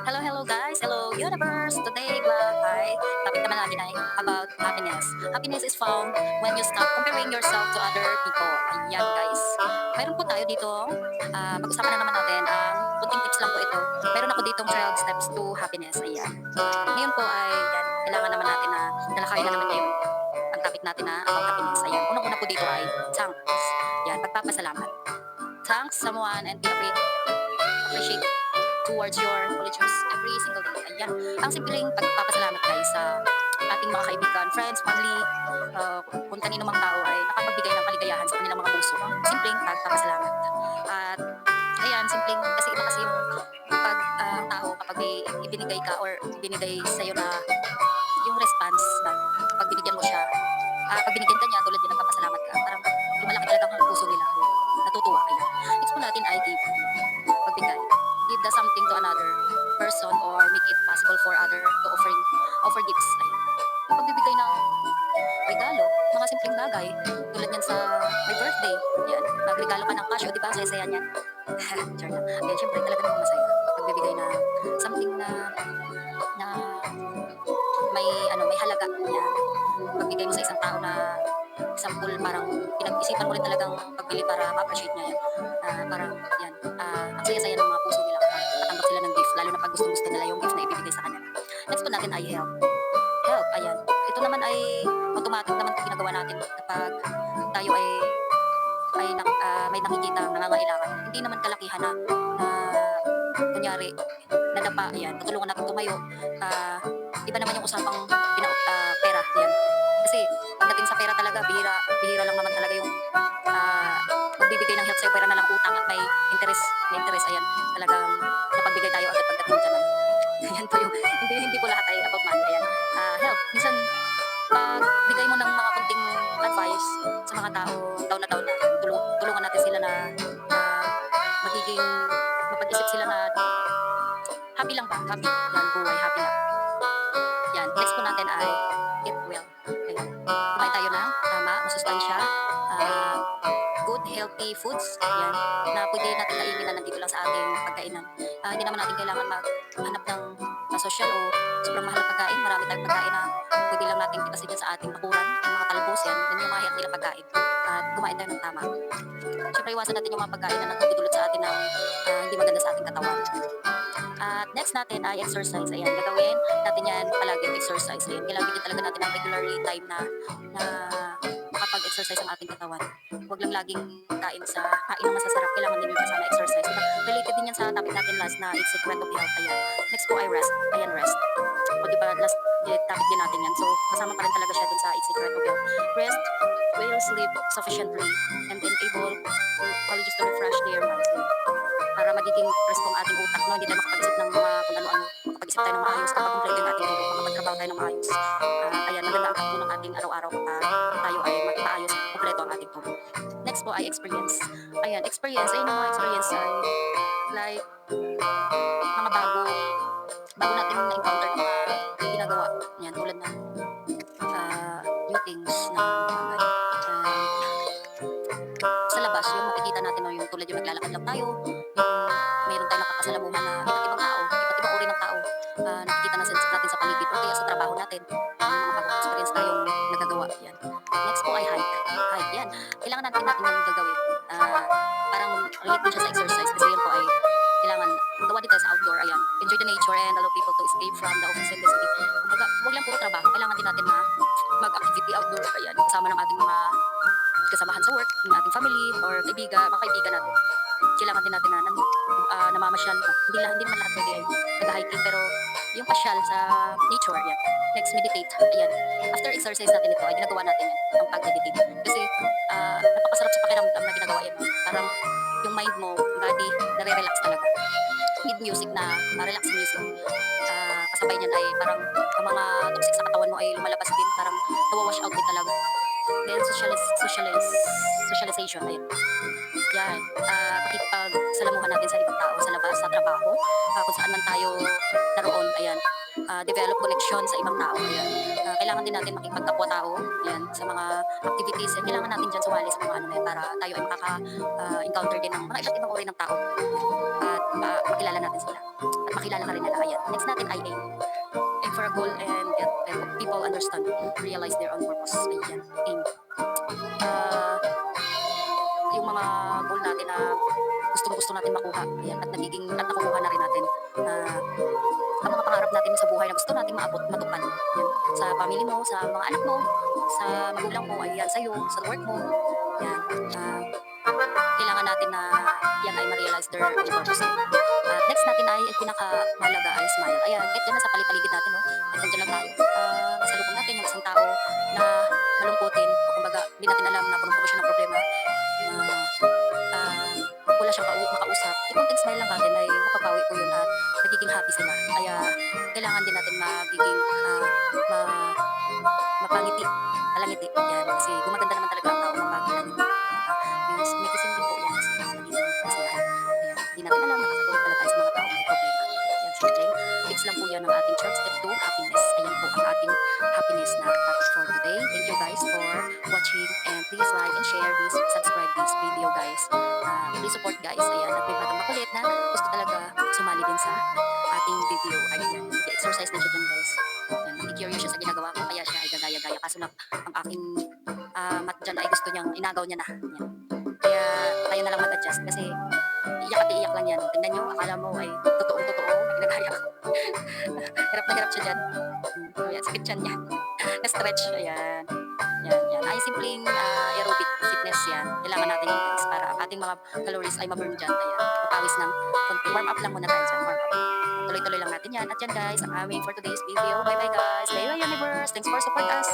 Hello, hello guys. Hello universe. Today vlog ay topic naman natin ay about happiness. Happiness is found when you stop comparing yourself to other people. Ayan guys. Mayroon po tayo dito. Pag-usapan na naman natin ang kunting tips lang po ito. Meron ako ditong 12 steps to happiness. Ayan. Ngayon po ay yan, kailangan naman natin na talakayin na naman ngayon ang topic natin na about happiness. Ayan. Unang-una po dito ay thanks. Yan, pagpapasalamat. Thanks someone and be appreciate towards your colleagues every single day. Ayan. Ang simpleng pagpapasalamat guys sa ating mga kaibigan, friends, family, kung kanino mang tao ay nakapagbigay ng kaligayahan sa kanilang mga puso. Simpleng pagpapasalamat. At ayan, simpleng kasi iba kasi yung pag ang tao kapag may ibinigay ka or binigay sa'yo na yung response na kapag binigyan mo siya, pag binigyan ka niya tulad niya nagpapasalamat ka, parang lumalaki talaga ang puso nila. Natutuwa. Ayan. Next po natin ay give. Pagbigay. Give the something to another person or make it possible for other to offer gifts. Ayan. Pagbibigay ng regalo, mga simpleng bagay, tulad yan sa my birthday. Yan, magregalo ka ng cash, o diba, saya-saya niyan. Sure lang. Ayan, syempre talaga namang masaya. Pagbibigay na something na may halaga. Yan. Pagbigay mo sa isang tao na example, parang pinag-isipan mo rin talagang pagbili para ma-appreciate niya yan. Parang yan, ang saya-saya ng mga puso nila kapag nakatanggap sila ng gift, lalo na pag gusto nila yung gift na ibibigay sa kanila. Next po natin ay help. Help, ayan. Ito naman ay automatic naman 'tong ginagawa natin kapag tayo ay may nakikitang nangangailangan. Hindi naman kalakihan na kunyari nadapa, ayan, tutulungan natin tumayo. Iba naman yung usapang pera, yan. Kasi pagdating sa pera talaga, bihira bihira lang naman talaga yung magbibigay ng help sa'yo, pera na lang utang at may interest, ayan. Talagang napagbigay tayo agad pagdating diyan, ano. Ayan po yung hindi po lahat ay about money, ayan. Help, minsan pagbigay mo ng mga konting advice sa mga tao, down na, tulungan natin sila na magiging mapag-isip sila na happy lang ba? Happy. Yan, buhay, happy lang. Yan, next po natin ay eat well. Ayan. Kumain tayo ng tama, masustansya, ah, good, healthy foods. Yan, na pwede natin kainin na nandito lang sa ating pagkainan. Hindi naman natin kailangan maghanap ng social o sobrang mahal na pagkain. Marami tayong pagkain na pwede lang natin itasin dyan sa ating bakuran. Yung mga talbos yan, yun yung mga healthy na pagkain. At kumain tayo ng tama. Siyempre, iwasan natin yung mga pagkain na nagdudulot sa atin ng hindi maganda sa ating katawan. At next natin ay exercise. Ayan, gagawin natin yan palagi exercise. Ayan, kailangan din talaga natin ng regularly time na makapag-exercise ang ating katawan. Huwag lang laging kain ng masasarap. Kailangan din yung kasama exercise. Diba? Related din yan sa topic natin last na it's secret of health. Ayan. Next po ay rest. Ayan, rest. O diba, last topic din natin yan. So, kasama pa rin talaga siya dun sa it's secret of health. Rest will sleep sufficiently and enable colleges to refresh their minds. Para magiging presko ang ating utak, no? Hindi tayo makapag-isip ng mga kung ano-ano, makapag-isip tayo ng maayos, kapag kumpleto yung ating tulog, makapagtrabaho tayo ng maayos. Ayan, maganda ang takbo ng ating araw-araw kapag tayo ay maayos, kumpleto ang ating tulog. Next po ay experience. Ayan, experience, ayun yung mga experience ay like mga bago natin na-encounter na mga ginagawa. Yan, tulad ng new things na bagay. Sa labas, yung makikita natin, no, yung tulad yung naglalakad lang tayo, yung mayroon tayong nakakasalamuhan na iba't ibang tao, iba't ibang uri ng tao, nakikita natin sa paligid o kaya sa trabaho natin, yung mga bagong experience tayong nagagawa. Yan. Next po ay hike. Hike, yan. Kailangan natin yung gagawin. Parang relate din siya sa exercise kasi yun po ay kailangan gawa din tayo sa outdoor. Ayan. Enjoy the nature and allow people to escape from the office and the city. Kumbaga, huwag lang puro trabaho. Kailangan din natin mag-activity outdoor. Ayan. Kasama ng ating mga kasamahan sa work, ng ating family or mga kaibigan natin. Kailangan din natin na namamasyal ba. Hindi man lahat pwede ay nag-hiking, pero yung pasyal sa nature, yan. Next, meditate. Ayan. After exercise natin ito, ay ginagawa natin yan, ang pag-meditate. Kasi napakasarap sa pakiramdam na ginagawa yan. Parang yung mind mo, body, nare-relax talaga. Need music na relaxing music. Kasabay niyan ay parang ang mga toxic sa katawan mo ay lumalabas din, parang nawawash out din talaga. Then socialization, ayun. Yan, pakikipagsalamuhan natin sa ibang tao sa labas, sa trabaho, kung saan man tayo naroon, ayan. develop connection sa ibang tao. Ayan. Kailangan din natin makipagkapwa-tao, ayan, sa mga activities. Kailangan natin diyan sumali sa mga ano na yan para tayo ay encounter din ng mga iba't ibang uri ng tao. At makilala natin sila. At makilala ka rin nila. Ayan. Next natin ay aim for a goal and get people understand, realize their own purpose. Ayan. Aim. Ah, yung mga goal natin na gusto natin makuha. Ayan. At nakukuha na rin natin. Ang mga pangarap natin sa buhay na gusto natin maabot, matupad. Yan. Sa family mo, sa mga anak mo, sa magulang mo, ayan, sa'yo, sa work mo. Yan. Kailangan natin na yan ay ma-realize their own purpose. At next natin ay pinakamahalaga ay smile. Ayan, kahit yan nasa paligid natin, no? At nandiyan lang tayo. Masalubong natin yung isang tao na malungkutin o kumbaga hindi natin alam na punong-puno siya ng problema na wala siyang makausap. Yung konting smile lang natin ay mapapawi po yun at nagiging happy sila. Kaya kailangan din natin magiging mapangiti, alangiti. Yan, kasi gumaganda naman talaga ang tao ng pagkilangiti. Medicine din po yan kasi nagiging masiyahan. Kaya hindi natin alam, nakakatulog pala tayo sa mga tao may problema. Yan, simpleng tips lang po yan ng ating church. Step 2, happiness. Ayan po ang ating happiness na topic for today. Thank you guys for watching and please like and share this, subscribe this video guys. Please support guys. Ayan, at may batang makulit na gusto talaga sumali din sa ating video. Ayan, exercise na siya dyan guys. Ayan, nag-curious siya sa ginagawa ko kaya siya ay gagaya-gaya. Kaso lang, ang aking mat dyan ay gusto niyang inagaw niya na. Ayan. Kaya tayo na lang mag-adjust kasi iyak at iyak lang yan. Tingnan nyo, akala mo ay totoo-totoo na ginagaya ko. Hirap na hirap siya dyan. Ayan, sakit siya niya. Na-stretch. Ayan. Yan. Ay simpleng aerobic fitness yan. Kailangan natin yung guys para ang ating mga calories ay ma-burn dyan. Ayan. Papawis ng warm up lang muna tayo dyan. Warm up. Tuloy-tuloy lang natin yan. At yan guys, ang aming for today's video. Bye bye guys. Bye bye universe. Thanks for support us.